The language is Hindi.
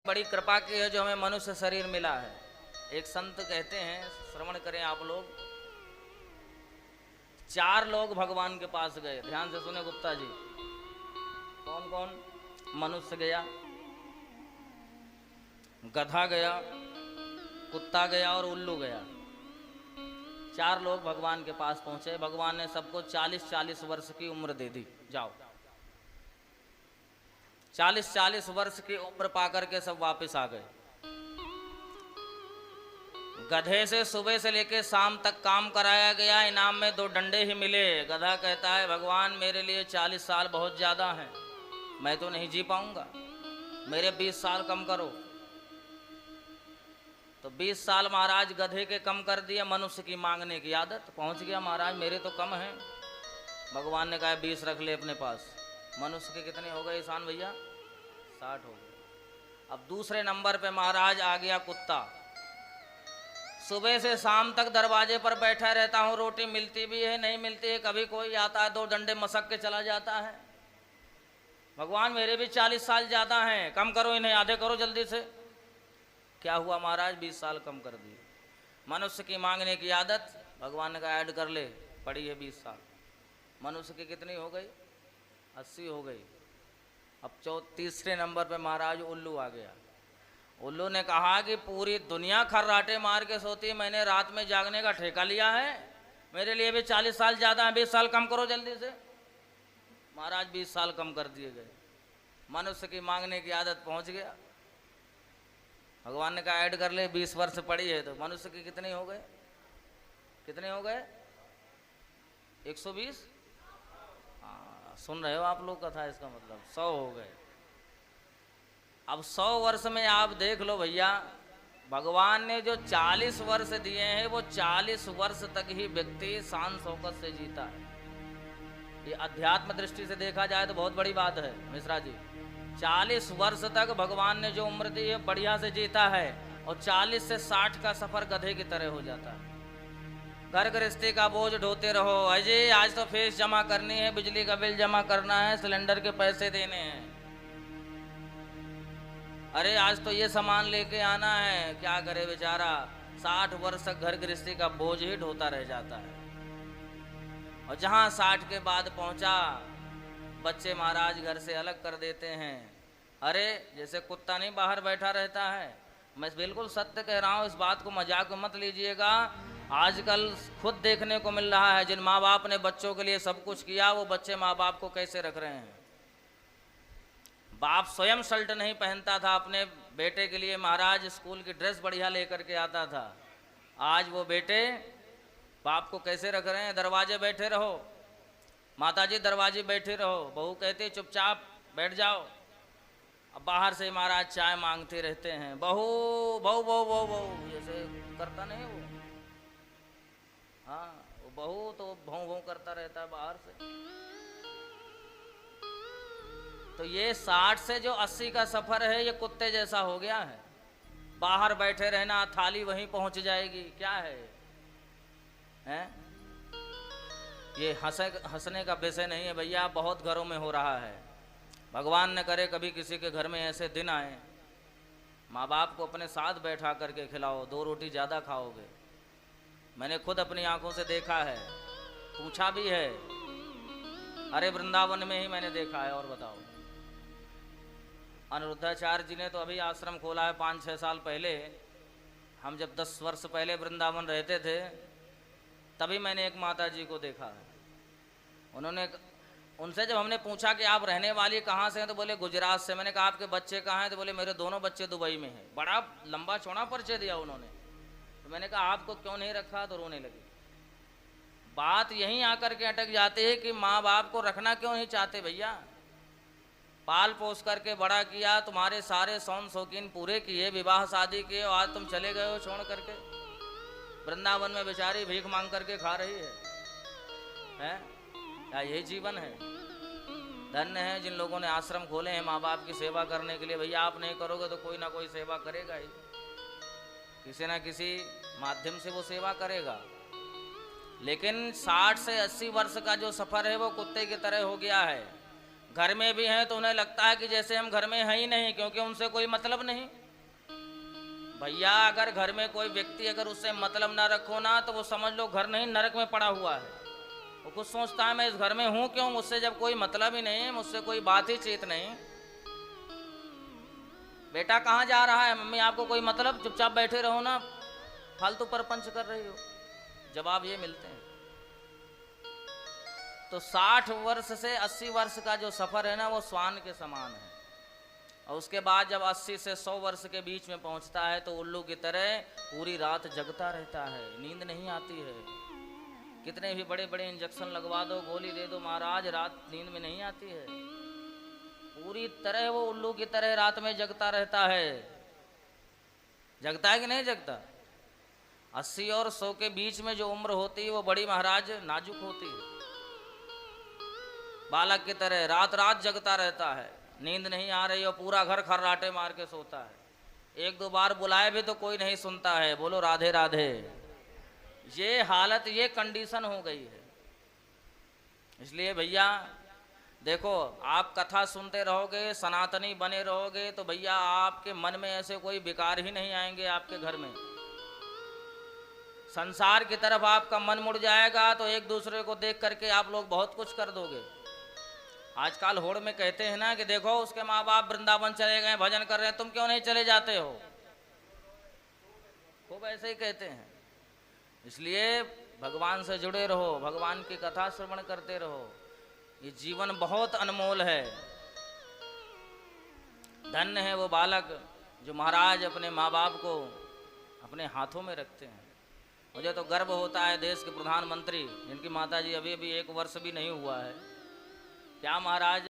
बड़ी कृपा की है जो हमें मनुष्य शरीर मिला है। एक संत कहते हैं, श्रवण करें आप लोग। 4 लोग भगवान के पास गए, ध्यान से सुने गुप्ता जी। कौन कौन? मनुष्य गया, गधा गया, कुत्ता गया और उल्लू गया। 4 लोग भगवान के पास पहुंचे। भगवान ने सबको 40-40 वर्ष की उम्र दे दी। जाओ। 40-40 वर्ष की उम्र पाकर के सब वापस आ गए। गधे से सुबह से लेकर शाम तक काम कराया गया, इनाम में 2 डंडे ही मिले। गधा कहता है भगवान मेरे लिए 40 साल बहुत ज़्यादा हैं, मैं तो नहीं जी पाऊंगा, मेरे 20 साल कम करो। तो 20 साल महाराज गधे के कम कर दिए। मनुष्य की मांगने की आदत, पहुंच गया महाराज मेरे तो कम हैं। भगवान ने कहा 20 रख ले अपने पास। मनुष्य के कितने हो गए ईशान भैया? 60 हो गए। अब दूसरे नंबर पे महाराज आ गया कुत्ता। सुबह से शाम तक दरवाजे पर बैठा रहता हूँ, रोटी मिलती भी है नहीं मिलती है, कभी कोई आता है 2 डंडे मसक के चला जाता है। भगवान मेरे भी 40 साल ज़्यादा हैं, कम करो इन्हें, आधे करो जल्दी से। क्या हुआ महाराज? 20 साल कम कर दिए। मनुष्य की मांगने की आदत, भगवान ने कहा ऐड कर ले, पड़ी है 20 साल। मनुष्य की कितनी हो गई? 80 हो गई। अब तीसरे नंबर पे महाराज उल्लू आ गया। उल्लू ने कहा कि पूरी दुनिया खर्राटे मार के सोती है, मैंने रात में जागने का ठेका लिया है, मेरे लिए भी 40 साल ज़्यादा है, 20 साल कम करो जल्दी से। महाराज 20 साल कम कर दिए गए। मनुष्य की मांगने की आदत पहुंच गया। भगवान ने कहा ऐड कर ले, 20 वर्ष पड़ी है। तो मनुष्य की कितने हो गए? कितने हो गए? 120। हाँ, सुन रहे हो आप लोग कथा? इसका मतलब 100 हो गए। अब 100 वर्ष में आप देख लो भैया, भगवान ने जो 40 वर्ष दिए हैं वो 40 वर्ष तक ही व्यक्ति शान शौकत से जीता है। ये अध्यात्म दृष्टि से देखा जाए तो बहुत बड़ी बात है मिश्रा जी। 40 वर्ष तक भगवान ने जो उम्र दी है बढ़िया से जीता है, और 40 से 60 का सफर गधे की तरह हो जाता है। घर गृहस्थी का बोझ ढोते रहो, अजय आज तो फीस जमा करनी है, बिजली का बिल जमा करना है, सिलेंडर के पैसे देने हैं, अरे आज तो ये सामान लेके आना है। क्या करे बेचारा, 60 वर्ष तक घर गृहस्थी का बोझ ही ढोता रह जाता है। और जहाँ 60 के बाद पहुंचा, बच्चे महाराज घर से अलग कर देते हैं। अरे जैसे कुत्ता नहीं बाहर बैठा रहता है। मैं बिल्कुल सत्य कह रहा हूँ, इस बात को मजाक में मत लीजिएगा। आजकल खुद देखने को मिल रहा है, जिन माँ बाप ने बच्चों के लिए सब कुछ किया, वो बच्चे माँ बाप को कैसे रख रहे हैं। बाप स्वयं शर्ट नहीं पहनता था अपने बेटे के लिए, महाराज स्कूल की ड्रेस बढ़िया लेकर के आता था। आज वो बेटे बाप को कैसे रख रहे हैं? दरवाजे बैठे रहो, माताजी दरवाजे बैठे रहो, बहू कहती चुपचाप बैठ जाओ। अब बाहर से महाराज चाय मांगते रहते हैं, बहू बहू बहू बहू बहू, जैसे करता नहीं वो। हाँ, वो बहू तो भौं भौं करता रहता है बाहर से। तो ये 60 से जो 80 का सफर है, ये कुत्ते जैसा हो गया है। बाहर बैठे रहना, थाली वहीं पहुंच जाएगी, क्या है, हैं? ये हंसने का विषय नहीं है भैया, बहुत घरों में हो रहा है। भगवान न करे कभी किसी के घर में ऐसे दिन आए, माँ बाप को अपने साथ बैठा करके खिलाओ, 2 रोटी ज़्यादा खाओगे। मैंने खुद अपनी आंखों से देखा है, पूछा भी है। अरे वृंदावन में ही मैंने देखा है। और बताओ, अनिरुद्धाचार्य जी ने तो अभी आश्रम खोला है 5-6 साल पहले। हम जब 10 वर्ष पहले वृंदावन रहते थे, तभी मैंने एक माता जी को देखा है। उनसे जब हमने पूछा कि आप रहने वाली कहाँ से हैं, तो बोले गुजरात से। मैंने कहा आपके बच्चे कहाँ हैं? तो बोले मेरे दोनों बच्चे दुबई में हैं। बड़ा लंबा चौड़ा परिचय दिया उन्होंने। तो मैंने कहा आपको क्यों नहीं रखा? तो रोने लगी। बात यहीं आकर के अटक जाती है कि माँ बाप को रखना क्यों नहीं चाहते भैया। पाल पोस करके बड़ा किया, तुम्हारे सारे शौक शौकीन पूरे किए, विवाह शादी किए, और आज तुम चले गए हो छोड़ करके। वृंदावन में बेचारी भीख मांग करके खा रही है? क्या यही जीवन है? धन्य है जिन लोगों ने आश्रम खोले हैं माँ बाप की सेवा करने के लिए। भैया आप नहीं करोगे तो कोई ना कोई सेवा करेगा ही, किसी ना किसी माध्यम से वो सेवा करेगा। लेकिन 60 से 80 वर्ष का जो सफर है वो कुत्ते की तरह हो गया है। घर में भी हैं तो उन्हें लगता है कि जैसे हम घर में हैं ही नहीं, क्योंकि उनसे कोई मतलब नहीं। भैया अगर घर में कोई व्यक्ति अगर उससे मतलब ना रखो ना, तो वो समझ लो घर नहीं नरक में पड़ा हुआ है। वो कुछ सोचता है मैं इस घर में हूं क्यों, मुझसे जब कोई मतलब ही नहीं, मुझसे कोई बात ही चीत नहीं। बेटा कहाँ जा रहा है, मम्मी आपको कोई मतलब, चुपचाप बैठे रहो ना, फालतू परपंच कर रही हो। जवाब ये मिलते हैं। तो 60 वर्ष से 80 वर्ष का जो सफर है ना, वो श्वान के समान है। और उसके बाद जब 80 से 100 वर्ष के बीच में पहुंचता है तो उल्लू की तरह पूरी रात जगता रहता है, नींद नहीं आती है। कितने भी बड़े बड़े इंजेक्शन लगवा दो, गोली दे दो महाराज, रात नींद में नहीं आती है। पूरी तरह वो उल्लू की तरह रात में जगता रहता है। जगता है कि नहीं जगता? 80 और 100 के बीच में जो उम्र होती है वो बड़ी महाराज नाजुक होती है। बालक की तरह रात रात जगता रहता है, नींद नहीं आ रही और पूरा घर खर्राटे मार के सोता है। एक दो बार बुलाए भी तो कोई नहीं सुनता है, बोलो राधे राधे। ये हालत, ये कंडीशन हो गई है। इसलिए भैया देखो, आप कथा सुनते रहोगे, सनातनी बने रहोगे, तो भैया आपके मन में ऐसे कोई विकार ही नहीं आएंगे। आपके घर में संसार की तरफ आपका मन मुड़ जाएगा तो एक दूसरे को देख करके आप लोग बहुत कुछ कर दोगे। आजकल होड़ में कहते हैं ना कि देखो उसके माँ बाप वृंदावन चले गए, भजन कर रहे हैं, तुम क्यों नहीं चले जाते हो। खूब ऐसे ही कहते हैं। इसलिए भगवान से जुड़े रहो, भगवान की कथा श्रवण करते रहो। ये जीवन बहुत अनमोल है। धन्य है वो बालक जो महाराज अपने माँ बाप को अपने हाथों में रखते हैं। मुझे तो गर्व होता है देश के प्रधानमंत्री, जिनकी माताजी अभी अभी 1 वर्ष भी नहीं हुआ है, क्या महाराज